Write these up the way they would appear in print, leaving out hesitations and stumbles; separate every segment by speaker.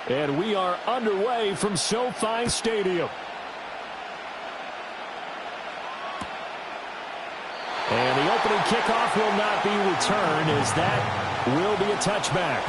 Speaker 1: And we are underway from SoFi Stadium. And the opening kickoff will not be returned, as that will be a touchback.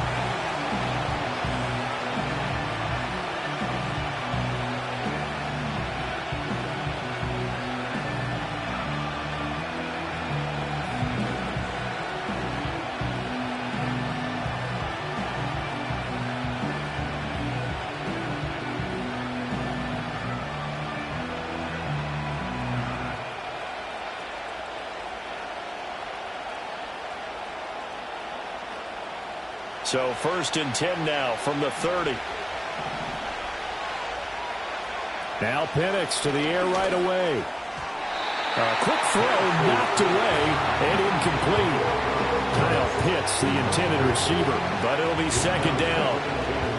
Speaker 1: So 1st and 10 now from the 30. Now Penix to the air right away. A quick throw knocked away and incomplete. Kyle Pitts, the intended receiver, but it'll be 2nd down.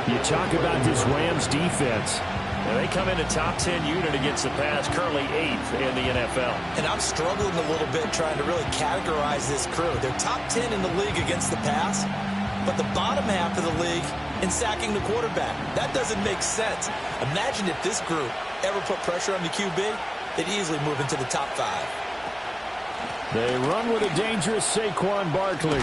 Speaker 1: You talk about this Rams defense. Now they come in a top 10 unit against the pass, currently 8th in the NFL.
Speaker 2: And I'm struggling a little bit trying to really categorize this crew. They're top 10 in the league against the pass, but the bottom half of the league in sacking the quarterback. That doesn't make sense. Imagine if this group ever put pressure on the QB, they'd easily move into the top 5.
Speaker 1: They run with a dangerous Saquon Barkley.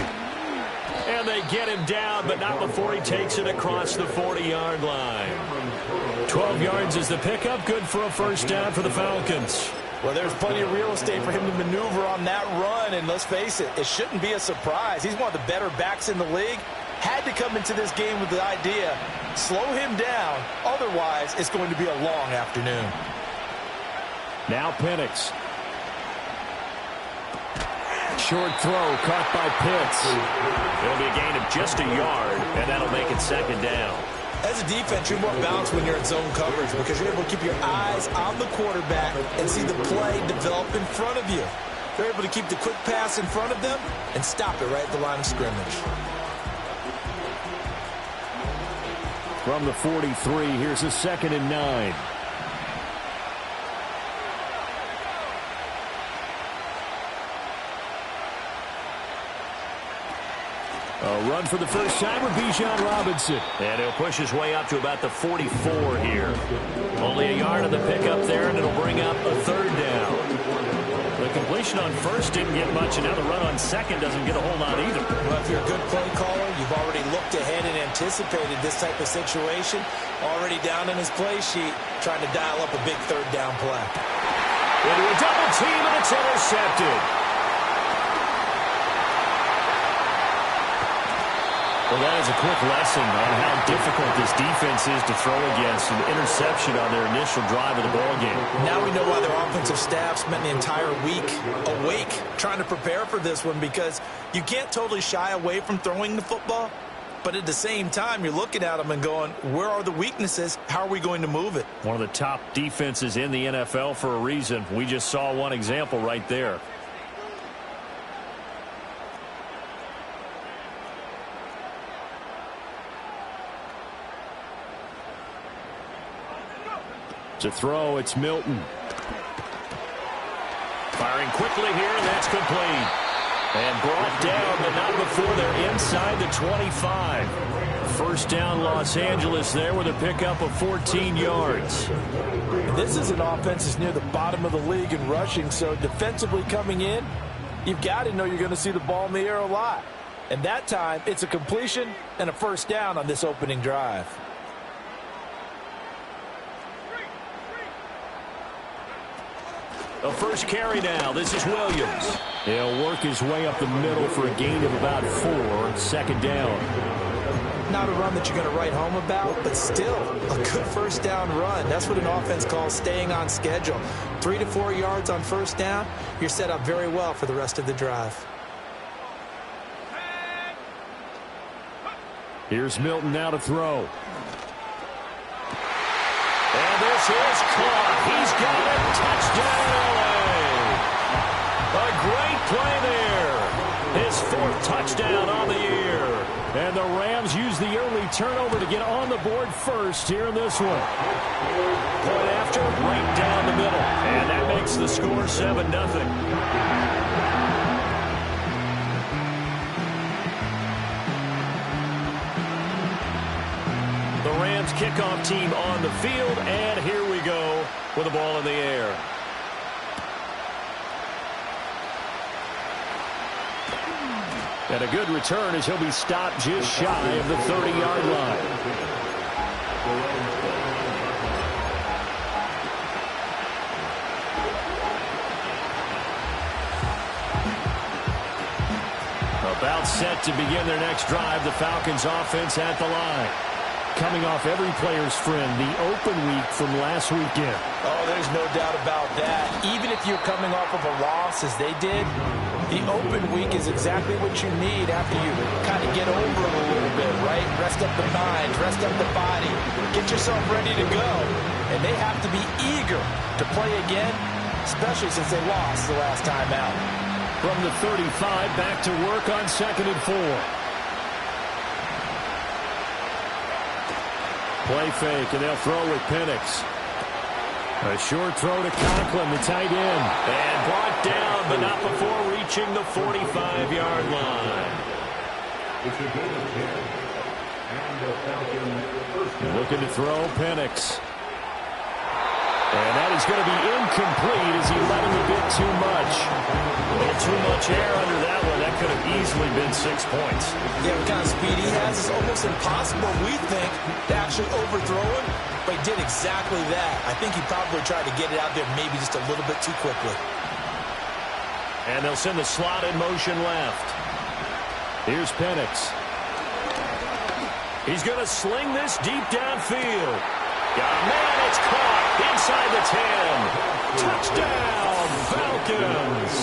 Speaker 1: And they get him down, but not before he takes it across the 40-yard line. 12 yards is the pickup. Good for a 1st down for the Falcons.
Speaker 2: Well, there's plenty of real estate for him to maneuver on that run, and let's face it, it shouldn't be a surprise. He's one of the better backs in the league. Had to come into this game with the idea, slow him down, otherwise it's going to be a long afternoon.
Speaker 1: Now Penix. Short throw caught by Pitts. It'll be a gain of just a yard, and that'll make it 2nd down.
Speaker 2: As a defense, you're more balanced when you're in zone coverage because you're able to keep your eyes on the quarterback and see the play develop in front of you. You're able to keep the quick pass in front of them and stop it right at the line of scrimmage.
Speaker 1: From the 43, here's a 2nd and 9. A run for the first time with Bijan Robinson. And he'll push his way up to about the 44 here. Only a yard of the pickup there, and it'll bring up a 3rd down. The completion on 1st didn't get much, and now the run on 2nd doesn't get a whole lot either.
Speaker 2: Well, if you're a good play caller, you've already looked ahead and anticipated this type of situation. Already down in his play sheet, trying to dial up a big 3rd down play.
Speaker 1: Into a double team, and it's intercepted. Well, that is a quick lesson on how difficult this defense is to throw against. An interception on their initial drive of the ballgame.
Speaker 2: Now we know why their offensive staff spent the entire week awake trying to prepare for this one, because you can't totally shy away from throwing the football, but at the same time, you're looking at them and going, where are the weaknesses? How are we going to move it?
Speaker 1: One of the top defenses in the NFL for a reason. We just saw one example right there. To throw, it's Milton. Firing quickly here, and that's complete. And brought down, but not before they're inside the 25. 1st down, Los Angeles there with a pickup of 14 yards.
Speaker 2: This is an offense that's near the bottom of the league in rushing, so defensively coming in, you've got to know you're going to see the ball in the air a lot. And that time, it's a completion and a 1st down on this opening drive.
Speaker 1: A first carry now. This is Williams. He'll work his way up the middle for a gain of about 4. 2nd down.
Speaker 2: Not a run that you're going to write home about, but still a good 1st down run. That's what an offense calls staying on schedule. 3 to 4 yards on 1st down. You're set up very well for the rest of the drive.
Speaker 1: Here's Milton now to throw. And this is caught. He's got it. Touchdown, LA. A great play there. His 4th touchdown on the year. And the Rams use the early turnover to get on the board first here in this one. Point after, right down the middle. And that makes the score 7-0. The Rams kickoff team on the field, and here we go with the ball in the air. And a good return as he'll be stopped just shy of the 30-yard line. About set to begin their next drive, the Falcons offense at the line. Coming off every player's friend, the open week from last weekend.
Speaker 2: Oh, there's no doubt about that. Even if you're coming off of a loss as they did, the open week is exactly what you need after you kind of get over it a little bit, right? Rest up the mind, rest up the body, get yourself ready to go. And they have to be eager to play again, especially since they lost the last time out.
Speaker 1: From the 35, back to work on 2nd and 4. Play fake, and they'll throw with Penix. A short throw to Conklin, the tight end. And brought down, but not before reaching the 45-yard line. Looking to throw, Penix. And that is going to be incomplete as he let him a bit too much. A little too much air under that one. That could have easily been 6 points.
Speaker 2: Yeah, what kind of speed he has is almost impossible, we think, to actually overthrow him. But he did exactly that. I think he probably tried to get it out there maybe just a little bit too quickly.
Speaker 1: And they'll send the slot in motion left. Here's Penix. He's going to sling this deep downfield. Yeah, man, it's caught inside the 10. Touchdown, Falcons.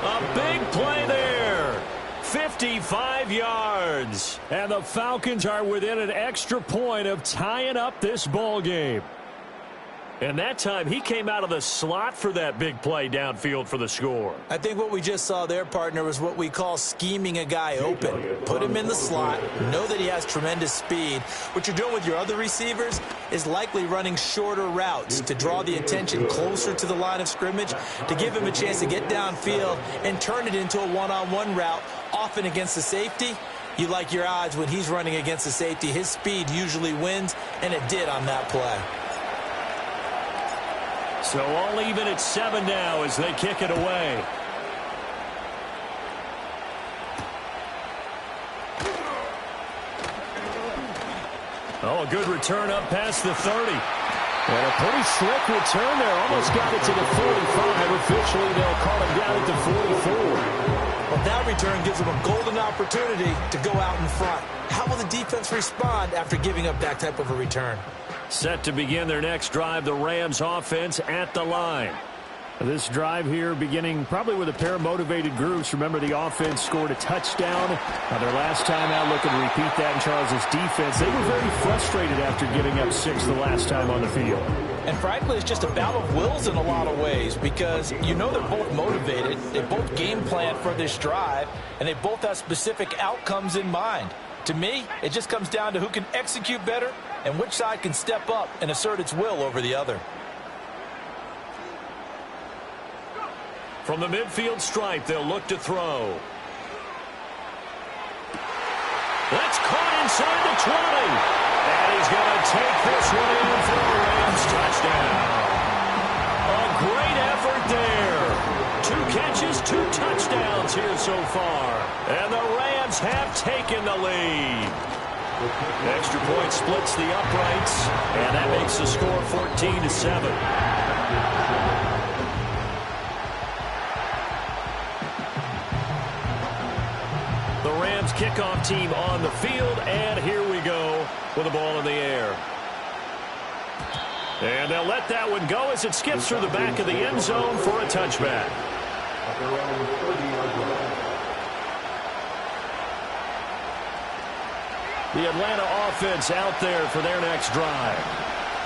Speaker 1: A big play there. 55 yards. And the Falcons are within an extra point of tying up this ball game. And that time, he came out of the slot for that big play downfield for the score.
Speaker 2: I think what we just saw there, partner, was what we call scheming a guy open. Put him in the slot, know that he has tremendous speed. What you're doing with your other receivers is likely running shorter routes to draw the attention closer to the line of scrimmage, to give him a chance to get downfield and turn it into a one-on-one route, often against the safety. You like your odds when he's running against the safety. His speed usually wins, and it did on that play.
Speaker 1: So all even at 7 now as they kick it away. Oh, a good return up past the 30. And a pretty slick return there. Almost got it to the 45. Officially, they'll call him down at the 44.
Speaker 2: Well, that return gives them a golden opportunity to go out in front. How will the defense respond after giving up that type of a return?
Speaker 1: Set to begin their next drive, the Rams offense at the line. This drive here beginning probably with a pair of motivated groups. Remember, the offense scored a touchdown. Their last time out, looking to repeat that in Charles' defense. They were very frustrated after giving up 6 the last time on the field.
Speaker 2: And frankly, it's just a battle of wills in a lot of ways, because you know they're both motivated. They both game plan for this drive, and they both have specific outcomes in mind. To me, it just comes down to who can execute better and which side can step up and assert its will over the other.
Speaker 1: From the midfield stripe, they'll look to throw. That's caught inside the 20. And he's going to take this one in for a Rams touchdown. A great effort there. 2 catches, 2 touchdowns here so far. And the Rams have taken the lead. Extra point splits the uprights, and that makes the score 14-7. The Rams kickoff team on the field, and here we go with the ball in the air. And they'll let that one go as it skips through the back of the end zone for a touchback. The Atlanta offense out there for their next drive.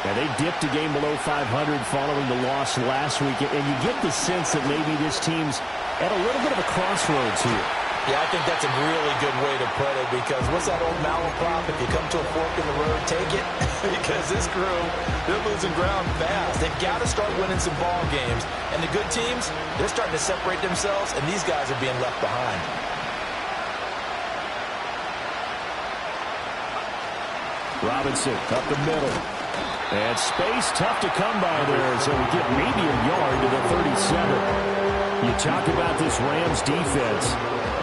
Speaker 1: And they dipped a game below 500 following the loss last week. And you get the sense that maybe this team's at a little bit of a crossroads here.
Speaker 2: Yeah, I think that's a really good way to put it, because what's that old malaprop? If you come to a fork in the road, take it. Because this crew, they're losing ground fast. They've got to start winning some ball games. And the good teams, they're starting to separate themselves, and these guys are being left behind.
Speaker 1: Robinson up the middle. And space tough to come by there, so we get maybe a yard to the 37. You talk about this Rams defense.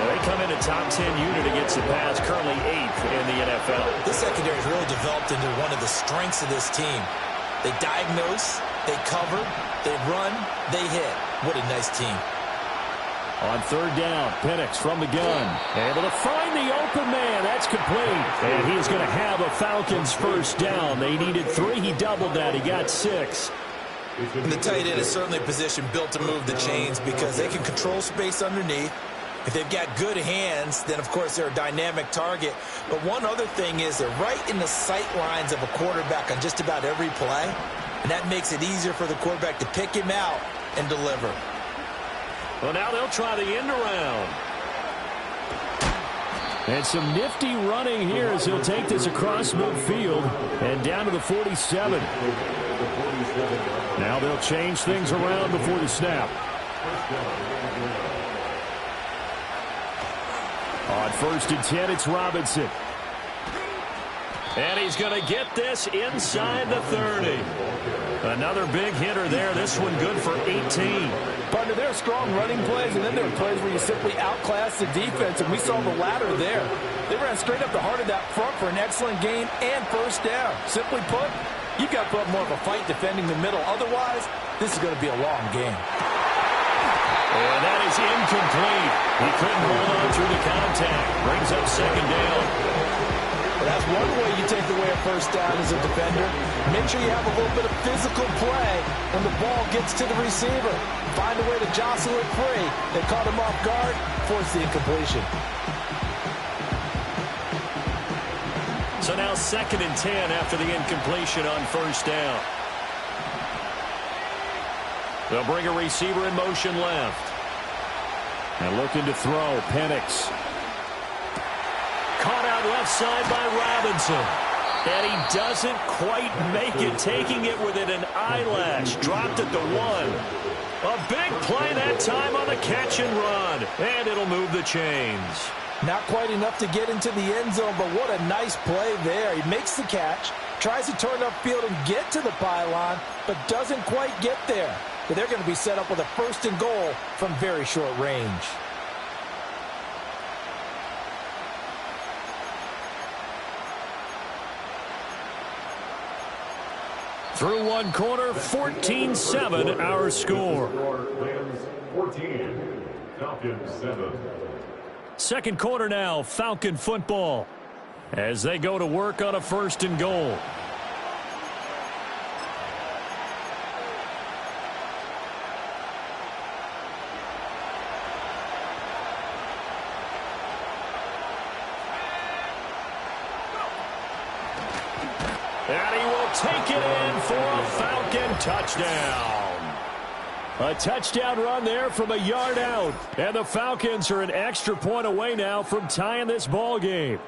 Speaker 3: They come in a top 10 unit against the pass, currently 8th in the NFL.
Speaker 2: This secondary has really developed into one of the strengths of this team. They diagnose, they cover, they run, they hit. What a nice team.
Speaker 1: On third down, Penix from the gun. Able to find the open man. That's complete. And he is going to have a Falcons first down. They needed 3. He doubled that. He got 6.
Speaker 2: And the tight end is certainly a position built to move the chains because they can control space underneath. If they've got good hands, then, of course, they're a dynamic target. But one other thing is they're right in the sight lines of a quarterback on just about every play. And that makes it easier for the quarterback to pick him out and deliver.
Speaker 1: Well, now they'll try the end around. And some nifty running here as he'll take this across midfield and down to the 47. Now they'll change things around before the snap. On 1st and 10, it's Robinson. And he's going to get this inside the 30. Another big hitter there. This one good for 18.
Speaker 4: Partner, there are strong running plays, and then there are plays where you simply outclass the defense, and we saw the latter there. They ran straight up the heart of that front for an excellent gain and first down. Simply put, you've got to put up more of a fight defending the middle. Otherwise, this is going to be a long game.
Speaker 1: And that is incomplete. He couldn't hold on through the contact. Brings up second down.
Speaker 4: Well, that's one way you take away a first down as a defender. Make sure you have a little bit of physical play when the ball gets to the receiver. Find a way to jostle it free. They caught him off guard, force the incompletion.
Speaker 1: So now 2nd and 10 after the incompletion on first down. They'll bring a receiver in motion left. And looking to throw, Penix. Caught out left side by Robinson. And he doesn't quite make it, taking it within an eyelash. Dropped at the 1. A big play that time on the catch and run. And it'll move the chains.
Speaker 4: Not quite enough to get into the end zone, but what a nice play there. He makes the catch, tries to turn upfield and get to the pylon, but doesn't quite get there. But they're going to be set up with a 1st and goal from very short range.
Speaker 1: Through one quarter, 14-7 our score.
Speaker 5: 14, Falcons 7.
Speaker 1: Second quarter now, Falcon football, as they go to work on a 1st and goal. And he will take it in for a Falcon touchdown. A touchdown run there from a yard out. And the Falcons are an extra point away now from tying this ball game.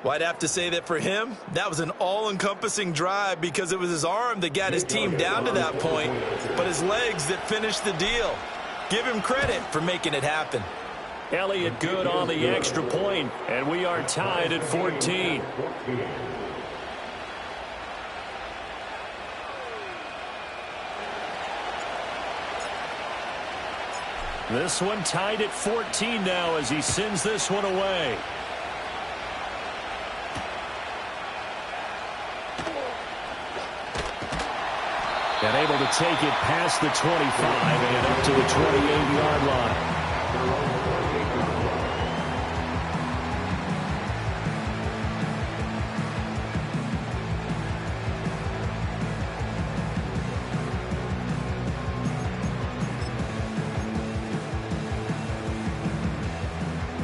Speaker 2: Well, I'd have to say that for him, that was an all-encompassing drive because it was his arm that got his team down to that point, but his legs that finished the deal. Give him credit for making it happen.
Speaker 1: Elliott good on the extra point, and we are tied at 14. This one tied at 14 now as he sends this one away. And able to take it past the 25 and up to the 28-yard line.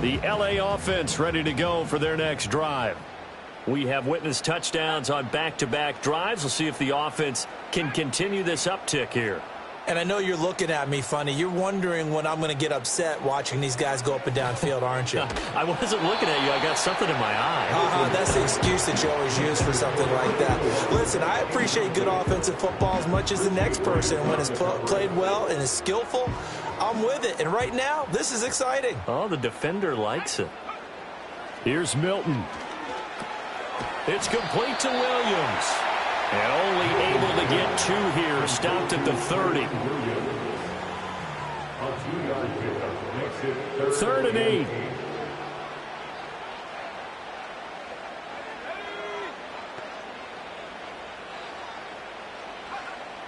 Speaker 1: The LA offense ready to go for their next drive. We have witnessed touchdowns on back-to-back drives. We'll see if the offense can continue this uptick here.
Speaker 2: And I know you're looking at me funny. You're wondering when I'm going to get upset watching these guys go up and down field, aren't you?
Speaker 1: I wasn't looking at you. I got something in my eye.
Speaker 2: That's the excuse that you always use for something like that. Listen, I appreciate good offensive football as much as the next person. When it's played well and is skillful, I'm with it. And right now, this is exciting.
Speaker 1: Oh, the defender likes it. Here's Milton.
Speaker 3: It's complete to Williams. And only able to get 2 here. Stopped at the 30.
Speaker 1: 3rd and 8.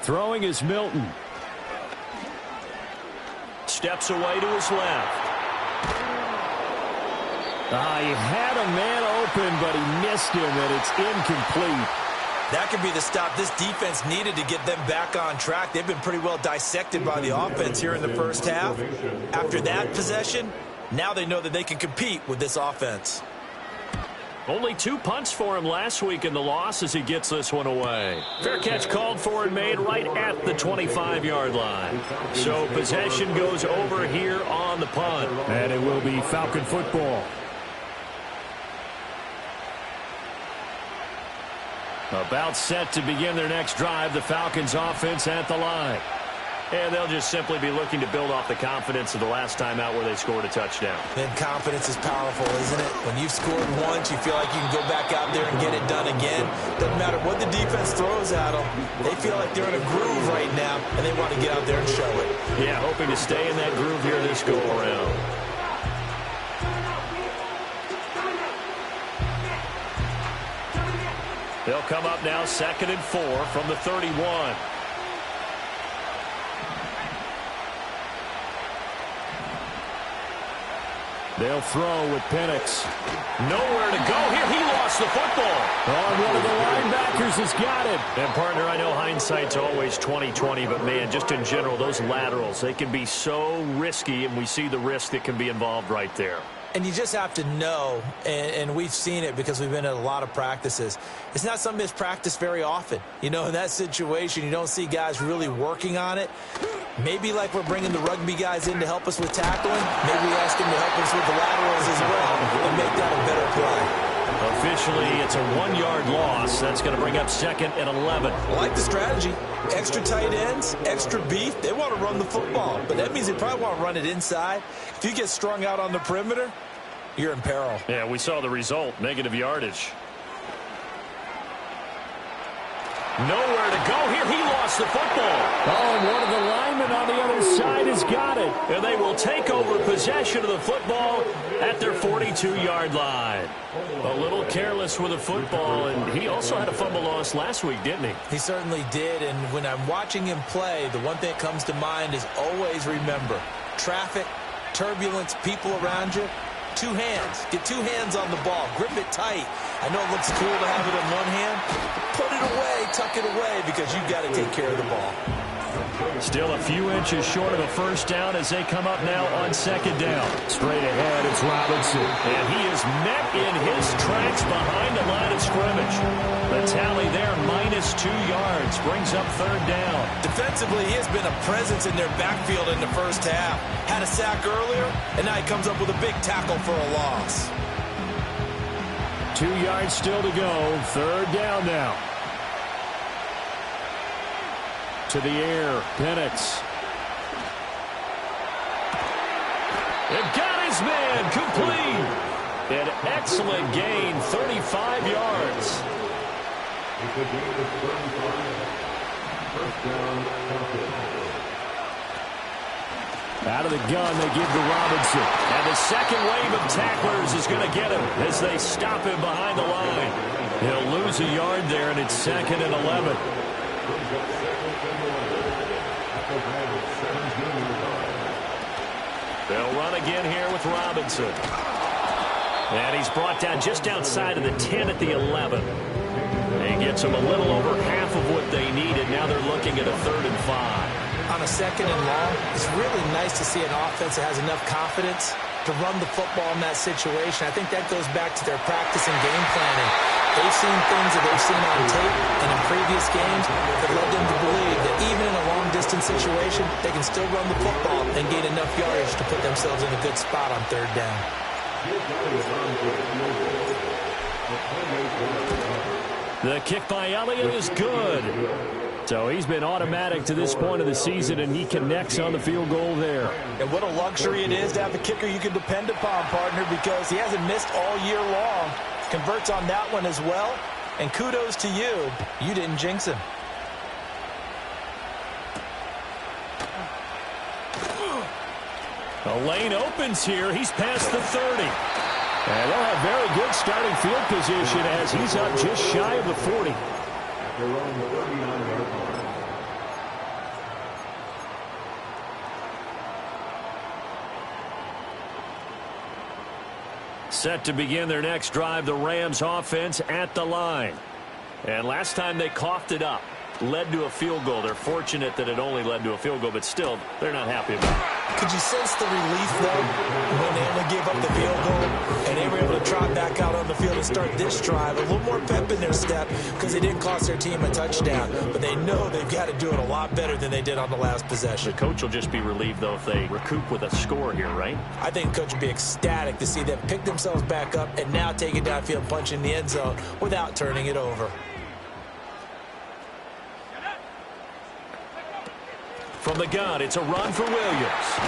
Speaker 1: Throwing is Milton.
Speaker 3: Steps away to his left.
Speaker 1: He had a man open, but he missed him, and it's incomplete.
Speaker 2: That could be the stop this defense needed to get them back on track. They've been pretty well dissected by the offense here in the first half. After that possession, now they know that they can compete with this offense.
Speaker 3: Only 2 punts for him last week in the loss as he gets this one away. Fair catch called for and made right at the 25-yard line. So possession goes over here on the punt.
Speaker 1: And it will be Falcon football. About set to begin their next drive, the Falcons offense at the line.
Speaker 3: And they'll just simply be looking to build off the confidence of the last time out where they scored a touchdown.
Speaker 2: And confidence is powerful, isn't it? When you've scored once, you feel like you can go back out there and get it done again. Doesn't matter what the defense throws at them. They feel like they're in a groove right now, and they want to get out there and show it.
Speaker 3: Yeah, hoping to stay in that groove here this go-around. They'll come up now 2nd and 4 from the 31.
Speaker 1: They'll throw with Penix.
Speaker 3: Nowhere to go here. He lost the football.
Speaker 1: One of the linebackers has got it.
Speaker 3: And, partner, I know hindsight's always 20/20, but, man, just in general, those laterals, they can be so risky, and we see the risk that can be involved right there.
Speaker 2: And you just have to know, and we've seen it because we've been at a lot of practices, it's not something that's practiced very often. You know, in that situation, you don't see guys really working on it. Maybe like we're bringing the rugby guys in to help us with tackling, maybe we ask them to help us with the laterals as well and make that a better play.
Speaker 3: Officially, it's a 1-yard loss. That's going to bring up 2nd and 11.
Speaker 2: I like the strategy. Extra tight ends, extra beef. They want to run the football, but that means they probably want to run it inside. If you get strung out on the perimeter, you're in peril.
Speaker 3: Yeah, we saw the result, negative yardage. Nowhere to go here. He lost the football.
Speaker 1: And one of the linemen on the other side has got it.
Speaker 3: And they will take over possession of the football at their 42-yard line. A little careless with the football, and he also had a fumble loss last week, didn't he?
Speaker 2: He certainly did, and when I'm watching him play, the one thing that comes to mind is always remember, traffic, turbulence, people around you, 2 hands. Get 2 hands on the ball. Grip it tight. I know it looks cool to have it in one hand. Put it away, tuck it away, because you've got to take care of the ball.
Speaker 1: Still a few inches short of a first down as they come up now on 2nd down. Straight ahead, it's Robinson.
Speaker 3: And he is met in his tracks behind the line of scrimmage. The tally there, -2 yards, brings up 3rd down.
Speaker 2: Defensively, he has been a presence in their backfield in the first half. Had a sack earlier, and now he comes up with a big tackle for a loss.
Speaker 1: 2 yards still to go. 3rd down now. To the air, Penix.
Speaker 3: It got his man complete. An excellent gain, 35 yards.
Speaker 1: Out of the gun, they give to Robinson.
Speaker 3: And the second wave of tacklers is going to get him as they stop him behind the line.
Speaker 1: He'll lose a yard there, and it's 2nd and 11.
Speaker 3: They'll run again here with Robinson. And he's brought down just outside of the 10 at the 11. He gets them a little over half of what they needed. Now they're looking at a 3rd and 5.
Speaker 2: On a 2nd and long, it's really nice to see an offense that has enough confidence to run the football in that situation. I think that goes back to their practice and game planning. They've seen things that they've seen on tape and in previous games that led them to believe that even in a long-distance situation, they can still run the football and gain enough yardage to put themselves in a good spot on 3rd down.
Speaker 1: The kick by Elliott is good. So he's been automatic to this point of the season, and he connects on the field goal there.
Speaker 2: And what a luxury it is to have a kicker you can depend upon, partner, because he hasn't missed all year long. Converts on that one as well. And kudos to you. You didn't jinx him.
Speaker 3: The lane opens here. He's past the 30.
Speaker 1: And they'll have very good starting field position as he's up just shy of the 40.
Speaker 3: Set to begin their next drive, the Rams offense at the line. And last time they coughed it up, led to a field goal. They're fortunate that it only led to a field goal, but still, they're not happy about it.
Speaker 2: Could you sense the relief, though, when they only gave up the field goal and they were able to trot back out on the field and start this drive? A little more pep in their step because they didn't cost their team a touchdown, but they know they've got to do it a lot better than they did on the last possession.
Speaker 3: The coach will just be relieved, though, if they recoup with a score here, right?
Speaker 2: I think the coach would be ecstatic to see them pick themselves back up and now take it downfield, punch in the end zone without turning it over.
Speaker 3: From the gun, it's a run for Williams.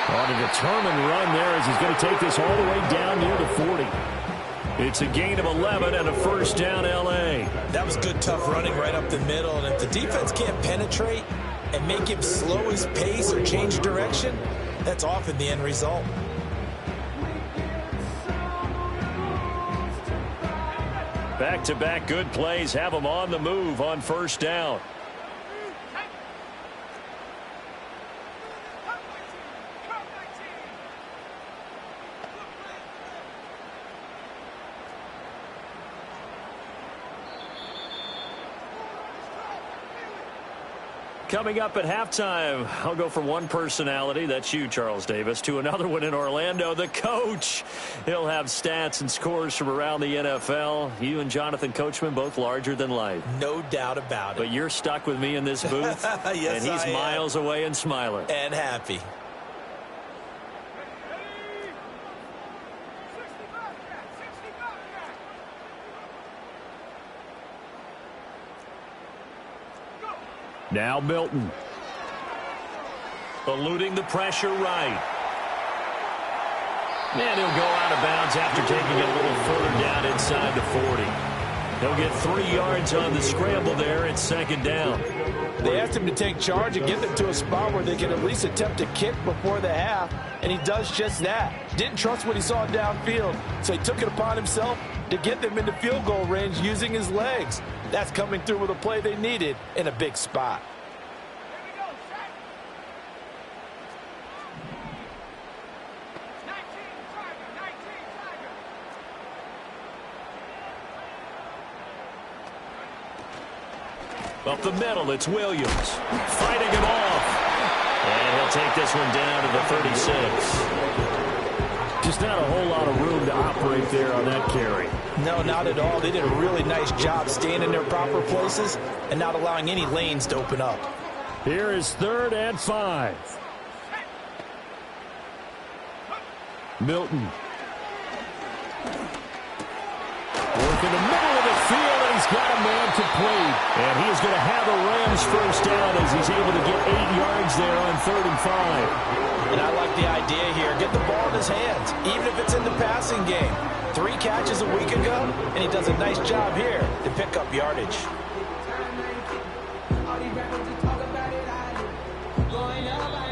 Speaker 1: On a determined run there as he's going to take this all the way down near the 40.
Speaker 3: It's a gain of 11 and a first down, L.A.
Speaker 2: That was good, tough running right up the middle. And if the defense can't penetrate and make him slow his pace or change direction, that's often the end result.
Speaker 3: Back-to-back good plays have them on the move on first down. Coming up at halftime, I'll go from one personality, that's you, Charles Davis, to another one in Orlando, the coach. He'll have stats and scores from around the NFL. You and Jonathan Coachman, both larger than life.
Speaker 2: No doubt about it.
Speaker 3: But you're stuck with me in this booth,
Speaker 2: yes,
Speaker 3: and he's miles away and smiling.
Speaker 2: And happy.
Speaker 1: Now Milton.
Speaker 3: Eluding the pressure right. And he'll go out of bounds after taking it a little further down inside the 40. He'll get 3 yards on the scramble there. It's second down.
Speaker 4: They asked him to take charge and get them to a spot where they can at least attempt a kick before the half, and he does just that. Didn't trust what he saw downfield, so he took it upon himself to get them into field goal range using his legs. That's coming through with a play they needed in a big spot.
Speaker 3: Up the middle, it's Williams. Fighting him off. And he'll take this one down to the 36.
Speaker 1: Just not a whole lot of room to operate there on that carry.
Speaker 2: No, not at all. They did a really nice job staying in their proper places and not allowing any lanes to open up.
Speaker 1: Here is 3rd and 5. Milton. Work in the middle of the field, and he's got a man complete. And he is going to have a Rams first down as he's able to get 8 yards there on 3rd and 5.
Speaker 2: And I like the idea here. Get the ball in his hands, even if it's in the passing game. 3 catches a week ago, and he does a nice job here to pick up yardage.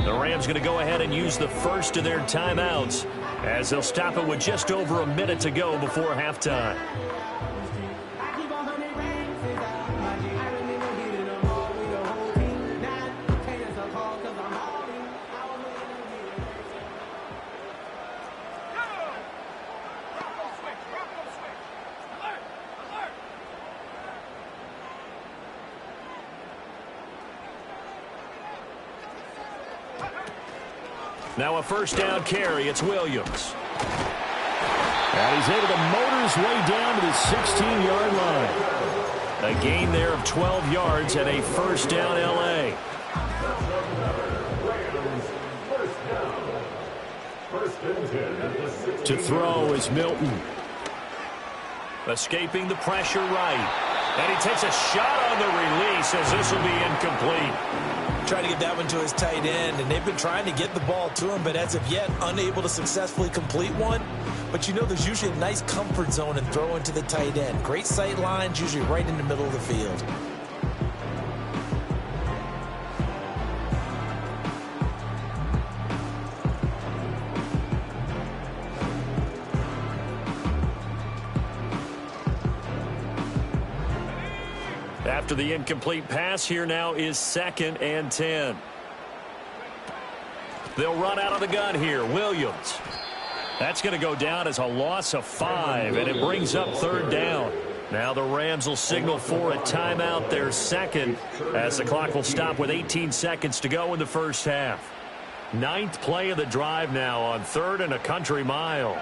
Speaker 3: The Rams going to go ahead and use the first of their timeouts as they'll stop it with just over a minute to go before halftime. Now a first down carry. It's Williams.
Speaker 1: And he's able to motor his way down to the 16-yard line.
Speaker 3: A gain there of 12 yards and a first down, L.A.
Speaker 1: To throw is Milton.
Speaker 3: Escaping the pressure right. And he takes a shot on the release as this will be incomplete.
Speaker 2: Trying to get that one to his tight end, and they've been trying to get the ball to him, but as of yet, unable to successfully complete one. But you know there's usually a nice comfort zone in throwing to the tight end. Great sight lines, usually right in the middle of the field.
Speaker 3: After the incomplete pass, here now is 2nd and 10. They'll run out of the gun here. Williams. That's going to go down as a loss of 5, and it brings up 3rd down. Now the Rams will signal for a timeout, their second, as the clock will stop with 18 seconds to go in the first half. 9th play of the drive now on 3rd and a country mile.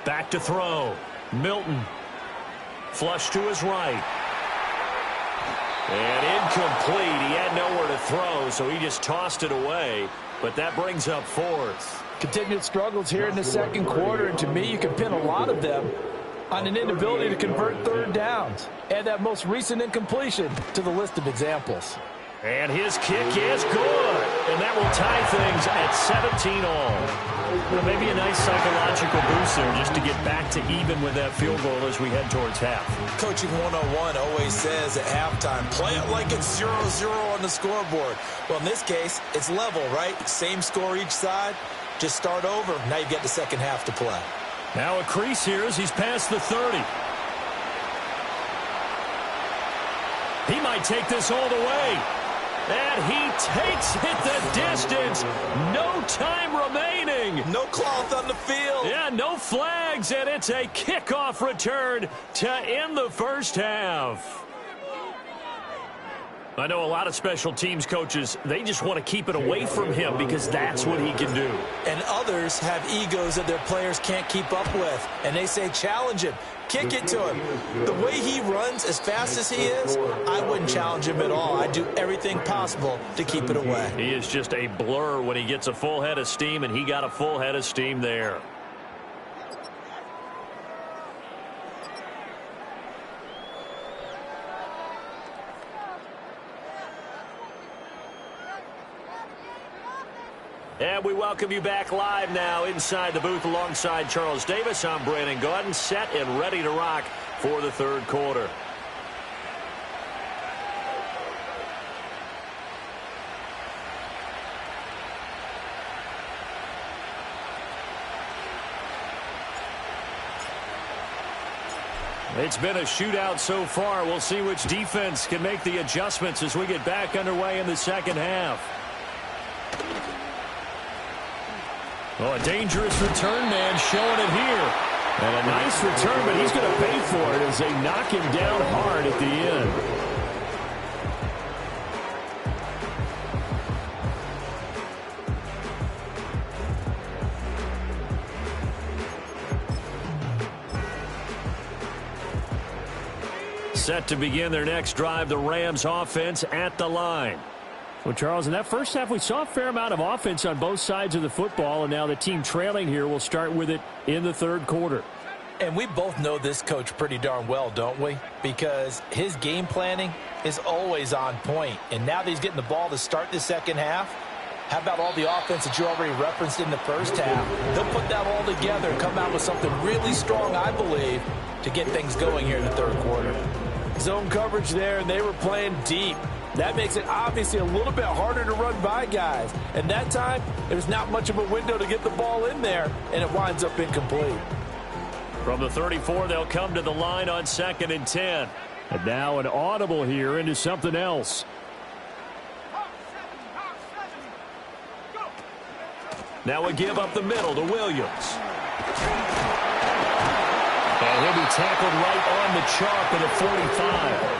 Speaker 3: Back to throw. Milton. Flush to his right. And incomplete. He had nowhere to throw, so he just tossed it away. But that brings up 4th.
Speaker 4: Continued struggles here in the second quarter, and to me, you can pin a lot of them on an inability to convert 3rd downs. Add that most recent incompletion to the list of examples.
Speaker 3: And his kick is good. And that will tie things at 17 all. Well, maybe a nice psychological boost there just to get back to even with that field goal as we head towards half.
Speaker 2: Coaching 101 always says at halftime, play it like it's 0-0 on the scoreboard. Well, in this case, it's level, right? Same score each side. Just start over. Now you get the second half to play.
Speaker 3: Now a crease here as he's past the 30. He might take this all the way. And he takes it the distance. No time remaining.
Speaker 2: No cloth on the field.
Speaker 3: Yeah, no flags, and it's a kickoff return to end the first half. I know a lot of special teams coaches, they just want to keep it away from him because that's what he can do.
Speaker 2: And others have egos that their players can't keep up with. And they say, challenge him. Kick it to him. The way he runs as fast as he is, I wouldn't challenge him at all. I'd do everything possible to keep it away.
Speaker 3: He is just a blur when he gets a full head of steam, and he got a full head of steam there. And we welcome you back live now inside the booth alongside Charles Davis. I'm Brandon Gaudin, set and ready to rock for the third quarter. It's been a shootout so far. We'll see which defense can make the adjustments as we get back underway in the second half. Oh, a dangerous return man showing it here. And a nice return, but he's going to pay for it as they knock him down hard at the end. Set to begin their next drive, the Rams offense at the line. Well, Charles, in that first half, we saw a fair amount of offense on both sides of the football, and now the team trailing here will start with it in the third quarter.
Speaker 4: And we both know this coach pretty darn well, don't we? Because his game planning is always on point. And now that he's getting the ball to start the second half, how about all the offense that you already referenced in the first half? They'll put that all together and come out with something really strong, I believe, to get things going here in the third quarter. Zone coverage there, and they were playing deep. That makes it obviously a little bit harder to run by guys. And that time, there's not much of a window to get the ball in there, and it winds up incomplete.
Speaker 3: From the 34, they'll come to the line on 2nd and 10. And now an audible here into something else. Now a give up the middle to Williams. And he'll be tackled right on the chalk at the 45.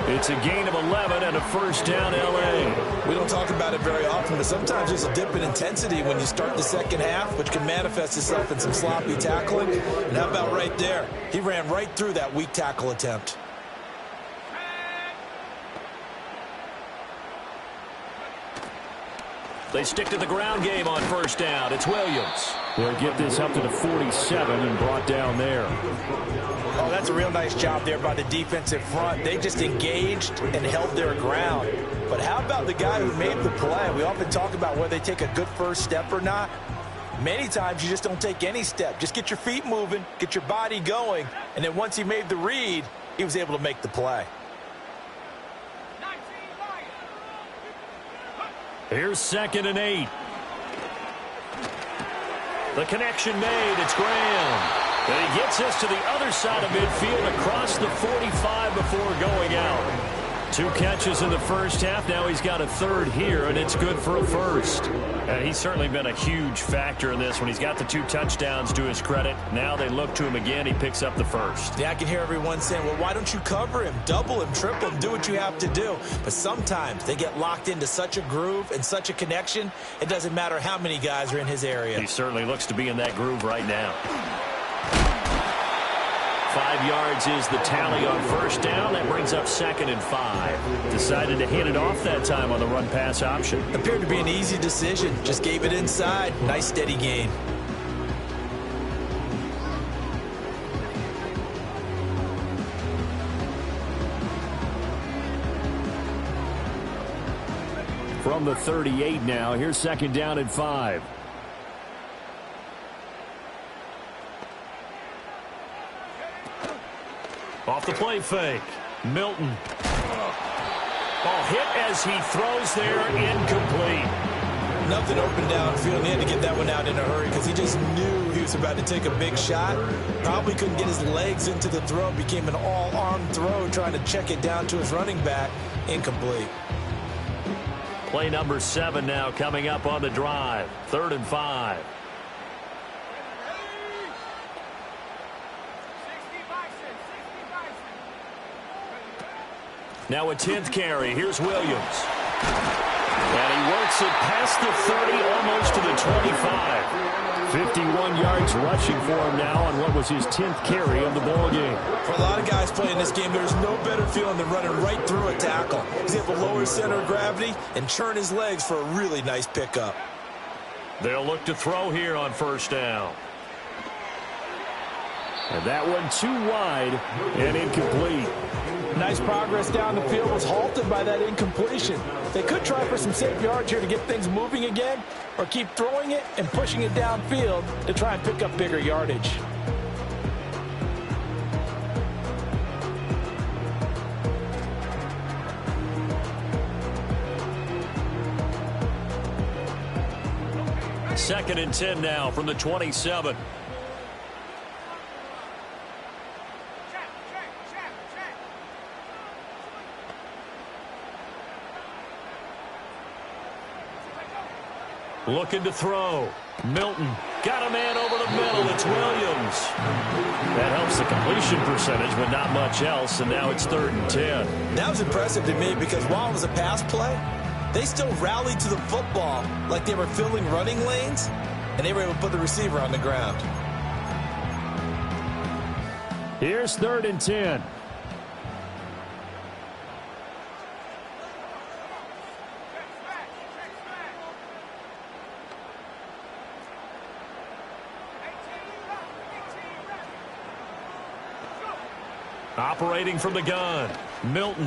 Speaker 3: It's a gain of 11 and a first down, L.A.
Speaker 2: We don't talk about it very often, but sometimes there's a dip in intensity when you start the second half, which can manifest itself in some sloppy tackling. And how about right there? He ran right through that weak tackle attempt.
Speaker 3: They stick to the ground game on first down. It's Williams.
Speaker 1: They'll get this up to the 47 and brought down there.
Speaker 4: Oh, that's a real nice job there by the defensive front. They just engaged and held their ground. But how about the guy who made the play? We often talk about whether they take a good first step or not. Many times you just don't take any step. Just get your feet moving, get your body going, and then once he made the read, he was able to make the play.
Speaker 3: Here's 2nd and 8. The connection made. It's Graham. And he gets us to the other side of midfield across the 45 before going out. 2 catches in the first half. Now he's got a third here, and it's good for a first. He's certainly been a huge factor in this when he's got the 2 touchdowns to his credit. Now they look to him again. He picks up the first.
Speaker 2: Yeah, I can hear everyone saying, well, why don't you cover him, double him, triple him, do what you have to do. But sometimes they get locked into such a groove and such a connection, it doesn't matter how many guys are in his area.
Speaker 3: He certainly looks to be in that groove right now. 5 yards is the tally on first down. That brings up 2nd and 5. Decided to hand it off that time on the run-pass option.
Speaker 2: Appeared to be an easy decision. Just gave it inside. Nice steady gain.
Speaker 1: From the 38 now, here's 2nd down and 5.
Speaker 3: Off the play fake. Milton. Ball hit as he throws there, incomplete.
Speaker 2: Nothing open downfield, and he had to get that one out in a hurry because he just knew he was about to take a big shot. Probably couldn't get his legs into the throw. Became an all-arm throw, trying to check it down to his running back. Incomplete.
Speaker 3: Play number 7 now coming up on the drive. 3rd and 5. Now a 10th carry. Here's Williams. And he works it past the 30, almost to the 25.
Speaker 1: 51 yards rushing for him now on what was his 10th carry of the ball game.
Speaker 2: For a lot of guys playing this game, there's no better feeling than running right through a tackle. He's able to lower his center of gravity and churn his legs for a really nice pickup.
Speaker 3: They'll look to throw here on first down.
Speaker 1: And that one too wide and incomplete.
Speaker 4: Nice progress down the field, was halted by that incompletion. They could try for some safe yards here to get things moving again, or keep throwing it and pushing it downfield to try and pick up bigger yardage.
Speaker 3: Second and 10 now from the 27. Looking to throw. Milton got a man over the middle. It's Williams. That helps the completion percentage, but not much else, and now it's 3rd and 10.
Speaker 2: That was impressive to me because while it was a pass play, they still rallied to the football like they were filling running lanes, and they were able to put the receiver on the ground.
Speaker 1: Here's 3rd and 10.
Speaker 3: Operating from the gun, Milton.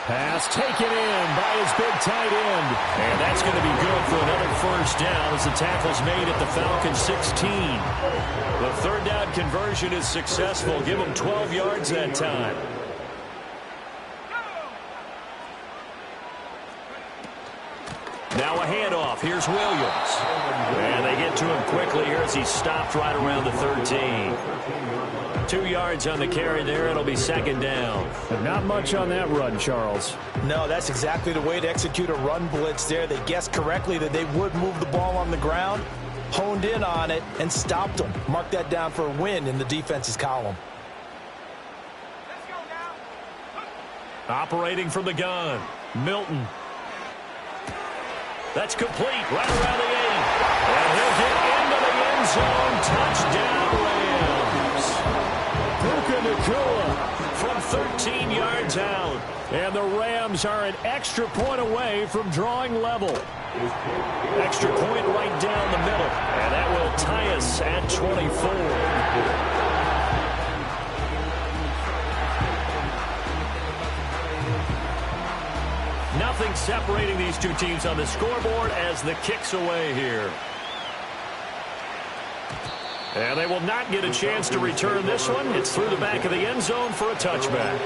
Speaker 1: Pass taken in by his big tight end.
Speaker 3: And that's going to be good for another first down as the tackle's made at the Falcons 16. The 3rd down conversion is successful. Give them 12 yards that time. Now a handoff. Here's Williams. And they get to him quickly here as he stopped right around the 13. 2 yards on the carry there. It'll be 2nd down.
Speaker 1: But not much on that run, Charles.
Speaker 4: No, that's exactly the way to execute a run blitz there. They guessed correctly that they would move the ball on the ground, honed in on it, and stopped them. Mark that down for a win in the defense's column.
Speaker 3: Operating from the gun, Milton. That's complete, right around the 8. And he'll get into the end zone. Touchdown, Rams.
Speaker 1: Puka Nacua
Speaker 3: From 13 yards out.
Speaker 1: And the Rams are an extra point away from drawing level.
Speaker 3: Extra point right down the middle. And that will tie us at 24. Nothing separating these two teams on the scoreboard as the kick's away here. And they will not get a chance to return this one. It's through the back of the end zone for a touchback.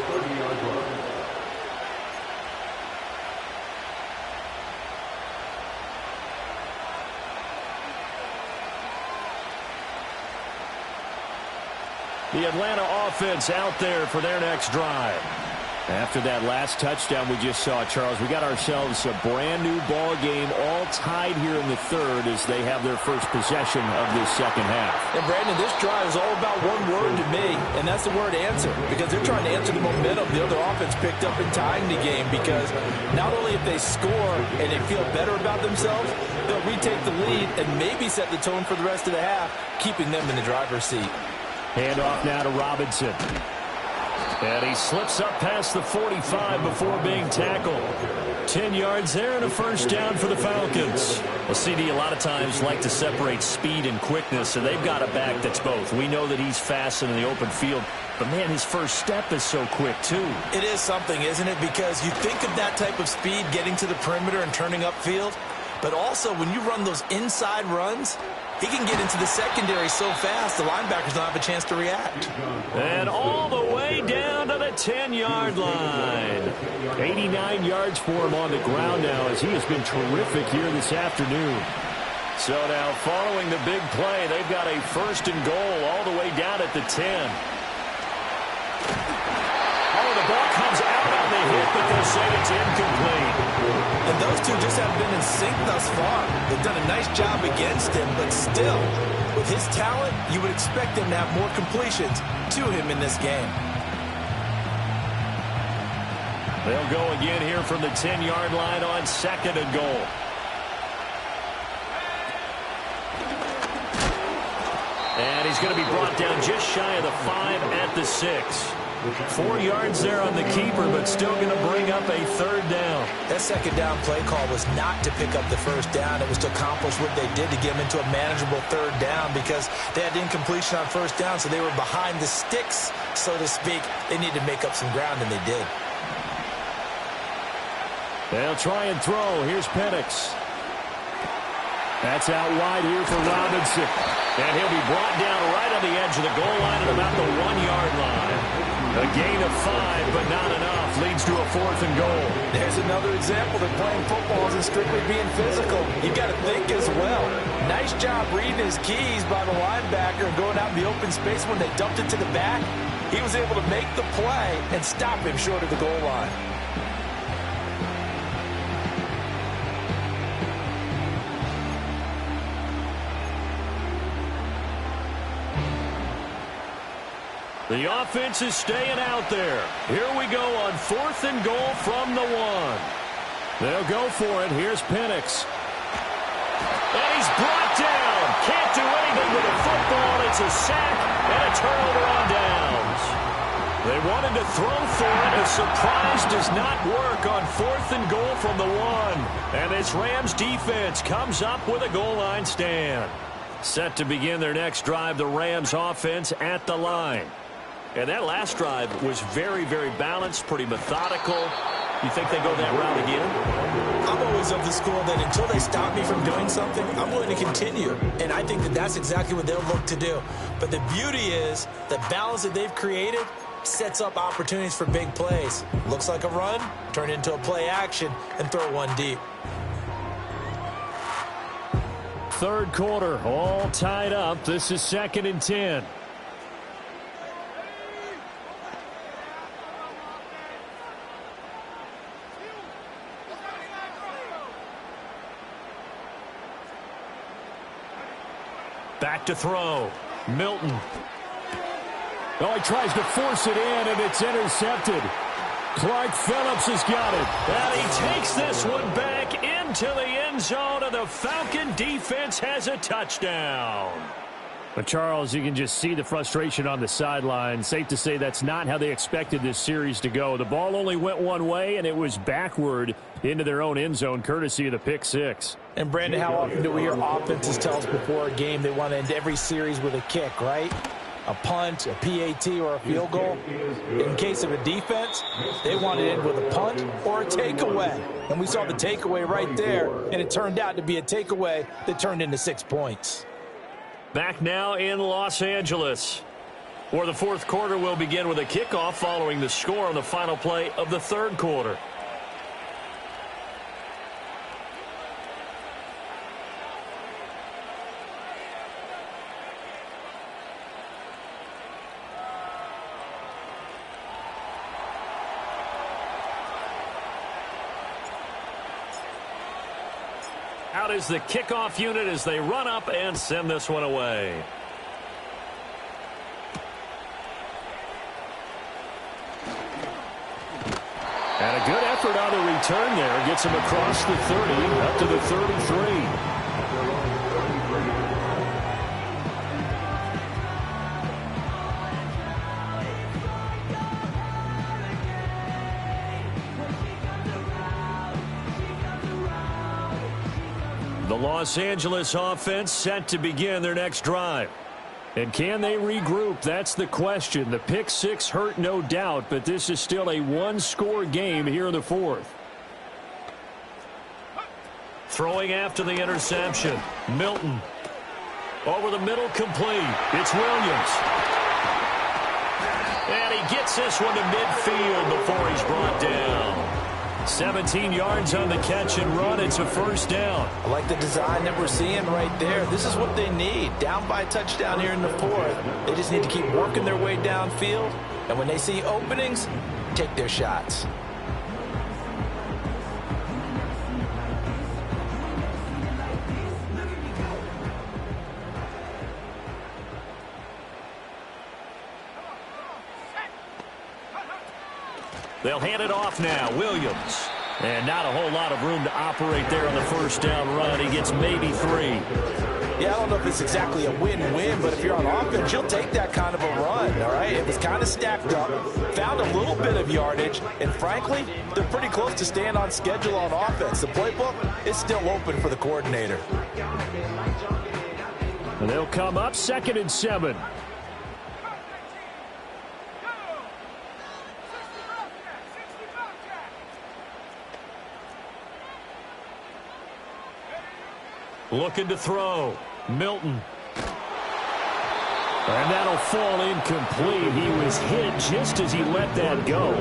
Speaker 3: The Atlanta offense out there for their next drive.
Speaker 1: After that last touchdown we just saw, Charles, we got ourselves a brand-new ball game, all tied here in the third as they have their first possession of this second half.
Speaker 4: And, Brandon, this drive is all about one word to me, and that's the word answer, because they're trying to answer the momentum the other offense picked up in tying the game, because not only if they score and they feel better about themselves, they'll retake the lead and maybe set the tone for the rest of the half, keeping them in the driver's seat.
Speaker 1: Hand off now to Robinson.
Speaker 3: And he slips up past the 45 before being tackled. 10 yards there and a first down for the Falcons. Well, CD, a lot of times like to separate speed and quickness, and they've got a back that's both. We know that he's fast in the open field, but, man, his first step is so quick, too.
Speaker 2: It is something, isn't it? Because you think of that type of speed getting to the perimeter and turning upfield, but also when you run those inside runs, he can get into the secondary so fast the linebackers don't have a chance to react.
Speaker 3: And all the way down to the 10-yard line.
Speaker 1: 89 yards for him on the ground now as he has been terrific here this afternoon.
Speaker 3: So now following the big play, they've got a first and goal all the way down at the 10. Oh, the ball comes out on the hit, but they'll say it's incomplete.
Speaker 2: And those two just haven't been in sync thus far. They've done a nice job against him, but still, with his talent, you would expect them to have more completions to him in this game.
Speaker 3: They'll go again here from the 10-yard line on second and goal. And he's going to be brought down just shy of the 5 at the 6. 4 yards there on the keeper, but still going to bring up a third down.
Speaker 2: That second down play call was not to pick up the first down. It was to accomplish what they did to get them into a manageable third down because they had incompletion on first down, so they were behind the sticks, so to speak. They needed to make up some ground, and they did.
Speaker 1: They'll try and throw. Here's Penix. That's out wide here for Robinson.
Speaker 3: And he'll be brought down right on the edge of the goal line at about the 1-yard line. A gain of 5, but not enough. Leads to a fourth and goal.
Speaker 4: There's another example that playing football isn't strictly being physical. You've got to think as well. Nice job reading his keys by the linebacker and going out in the open space when they dumped it to the back. He was able to make the play and stop him short of the goal line.
Speaker 3: The offense is staying out there. Here we go on fourth and goal from the 1.
Speaker 1: They'll go for it. Here's Penix.
Speaker 3: And he's brought down. Can't do anything with the football. It's a sack and a turnover on downs. They wanted to throw for it. A surprise does not work on fourth and goal from the 1. And this Rams defense comes up with a goal line stand. Set to begin their next drive, the Rams offense at the line. And that last drive was very, very balanced, pretty methodical. You think they go that route again?
Speaker 2: I'm always of the school that until they stop me from doing something, I'm willing to continue. And I think that that's exactly what they'll look to do. But the beauty is the balance that they've created sets up opportunities for big plays. Looks like a run, turn into a play action, and throw one deep.
Speaker 1: Third quarter, all tied up. This is 2nd and 10.
Speaker 3: Back to throw. Milton.
Speaker 1: Oh, he tries to force it in, and it's intercepted. Clark Phillips has got it.
Speaker 3: And he takes this one back into the end zone, and the Falcon defense has a touchdown.
Speaker 1: But, Charles, you can just see the frustration on the sideline. Safe to say that's not how they expected this series to go. The ball only went one way, and it was backward into their own end zone, courtesy of the pick six.
Speaker 4: And, Brandon, how often do we hear offenses tell us before a game they want to end every series with a kick, right? A punt, a PAT, or a field goal. In case of a defense, they want to end with a punt or a takeaway. And we saw the takeaway right there, and it turned out to be a takeaway that turned into 6 points.
Speaker 3: Back now in Los Angeles, where the fourth quarter will begin with a kickoff following the score on the final play of the third quarter. Out is the kickoff unit as they run up and send this one away.
Speaker 1: And a good effort on the return there. Gets him across the 30, up to the 33. The Los Angeles offense set to begin their next drive. And can they regroup? That's the question. The pick six hurt, no doubt, but this is still a one-score game here in the fourth.
Speaker 3: Throwing after the interception. Milton. Over the middle, complete. It's Williams. And he gets this one to midfield before he's brought down. 17 yards on the catch and run. It's a first down.
Speaker 4: I like the design that we're seeing right there. This is what they need. Down by a touchdown here in the fourth. They just need to keep working their way downfield. And when they see openings, take their shots.
Speaker 3: They'll hand it off now. Williams. And not a whole lot of room to operate there on the first down run. He gets maybe 3.
Speaker 4: Yeah, I don't know if it's exactly a win-win, but if you're on offense, you'll take that kind of a run, all right? It was kind of stacked up, found a little bit of yardage, and frankly, they're pretty close to staying on schedule on offense. The playbook is still open for the coordinator.
Speaker 1: And they'll come up 2nd and 7.
Speaker 3: Looking to throw. Milton.
Speaker 1: And that'll fall incomplete. He was hit just as he let that go.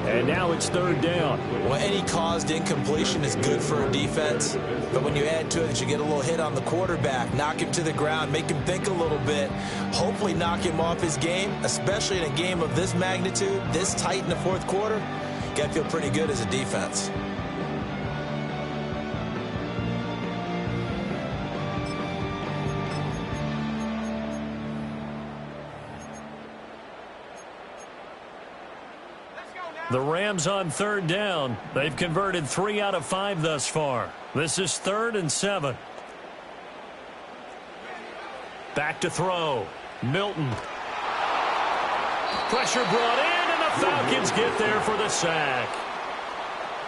Speaker 1: And now it's 3rd down.
Speaker 2: Well, any caused incompletion is good for a defense. But when you add to it that you get a little hit on the quarterback, knock him to the ground, make him think a little bit, hopefully knock him off his game, especially in a game of this magnitude, this tight in the fourth quarter, you got to feel pretty good as a defense.
Speaker 3: The Rams on 3rd down. They've converted 3 out of 5 thus far. This is 3rd and 7. Back to throw. Milton. Pressure brought in, and the Falcons get there for the sack.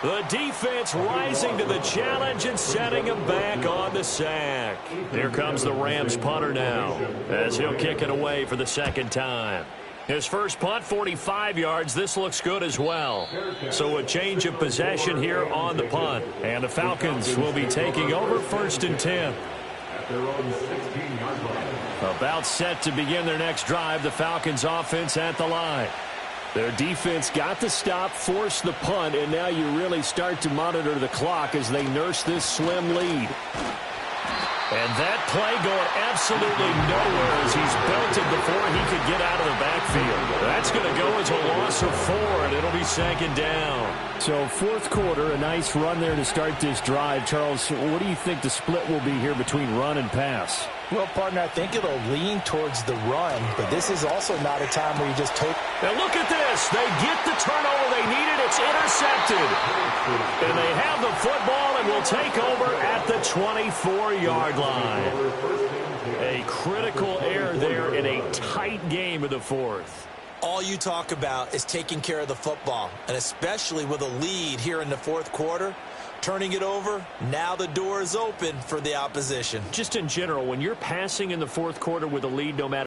Speaker 3: The defense rising to the challenge and setting him back on the sack. Here comes the Rams punter now, as he'll kick it away for the 2nd time. His first punt, 45 yards. This looks good as well. So a change of possession here on the punt. And the Falcons will be taking over 1st and 10. About set to begin their next drive. The Falcons offense at the line. Their defense got the stop, forced the punt, and now you really start to monitor the clock as they nurse this slim lead. And that play going absolutely nowhere as he's belted before he could get out of the backfield. That's That's going to go as a loss of 4, and it'll be 2nd down.
Speaker 1: So fourth quarter, a nice run there to start this drive. Charles, what do you think the split will be here between run and pass?
Speaker 4: Well, partner, I think it'll lean towards the run, but this is also not a time where you just take.
Speaker 3: Now look at this. They get the turnover they needed. It's intercepted. And they have the football and will take over at the 24-yard line. A critical error there in a tight game of the fourth.
Speaker 2: All you talk about is taking care of the football, and especially with a lead here in the fourth quarter. Turning it over, now the door is open for the opposition.
Speaker 3: Just in general, when you're passing in the fourth quarter with a lead, no matter